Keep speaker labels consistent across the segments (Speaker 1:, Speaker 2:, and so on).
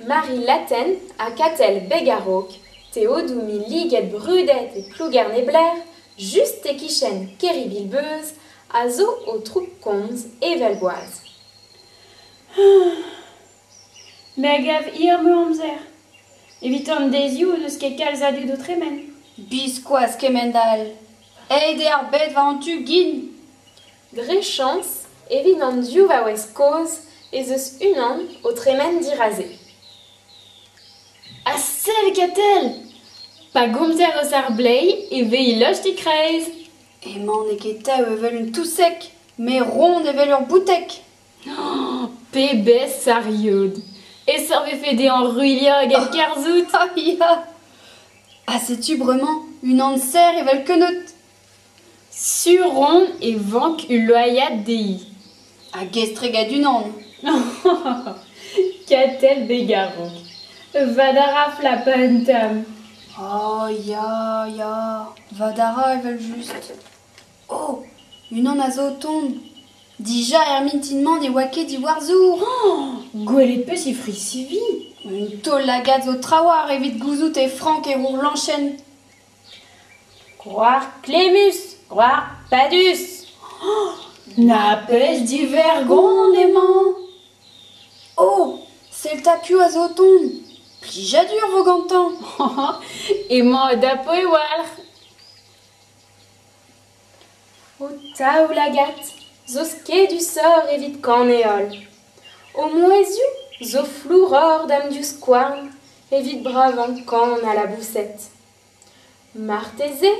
Speaker 1: Marie Laten a catel begarok, Théodoumi liguet brudet et plouguern et blair, juste et quichen kéribilbeuse, a zo au troupe conz et velboise.
Speaker 2: Me gav ir me amzer. Evitant dezioù neus ket kalzadu do tremen.
Speaker 3: Biskoaz kemendal. Eide ar bed va an tu gin.
Speaker 1: Dre chans, evit an diou va oez koz, et zeus unan au tremen dirasé.
Speaker 2: A sel katel! Pa gomzer eus ar blei e vei locht e kreiz.
Speaker 3: Emañ ne ket taou evel un tout sec, me rond evel ur boutek.
Speaker 2: Oh, pe bez sariod. E sorve fede an ruilia hag karzout.
Speaker 3: Ya. Ah, sais-tu bremañ, un an ser evel keneut.
Speaker 2: Suron e vank u loyat dei.
Speaker 3: A gestregat un an.
Speaker 2: Katel begarok. Vadaraf la pantam.
Speaker 3: Oh, ya. Vadara evel just. Oh, un an a zo tond. Dija ermintinman e oake di warzour.
Speaker 2: Oh, gwelet peus e fri suvi.
Speaker 3: Un tol lagat zo trawar evit gouzout e frank e rour lanchen.
Speaker 1: Croire Clémus, croire Padus.
Speaker 2: Na pez di vergon emañ.
Speaker 3: Oh, c'est le tapiou a zo tond. Plija dur vo gantan.
Speaker 2: Emañ da po e walc'h.
Speaker 1: O taou lagat, zos ket du sor evit kaneol. O moeziou, zo flouror d'am du skouarn, evit bravan kan a la boussette. Marteze,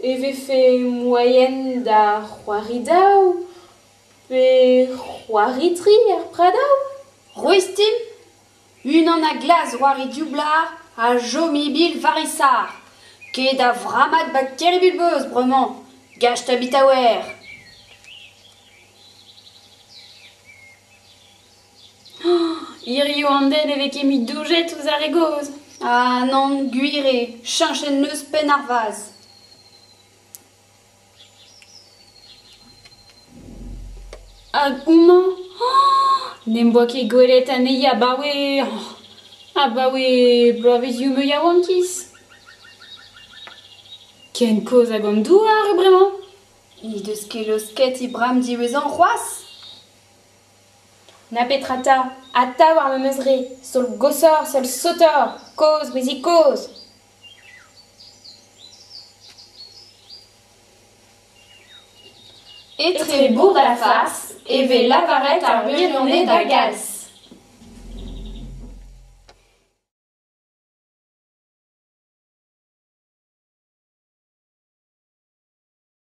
Speaker 1: eve fe moyen da c'hoari daou, pe c'hoari tri er pradaou.
Speaker 3: Roestim, un an a glas roari dublar a jomibil varissar. Ket da vramat bak keribilbeus bremañ. Gach ta bitaouer.
Speaker 2: Irio an den evek emi doujet ouz ar egoz.
Speaker 3: Ah non, guire, chinchen neus pen ar vaz.
Speaker 2: Hag ouman. Nem boa ket gwelet anei abaoe. Abaoe bloavezioù me yaouankiz. Ken koz hag an douar bremañ.
Speaker 3: Ni deus ket eus ket I bram diwezan c'hoaz.
Speaker 1: Na petrata, a taou ar memeuzre, sol gossor, sol sautor, koz, brizi koz.
Speaker 3: Etre bourd a la face, eve lavaret ar burionnet da gals.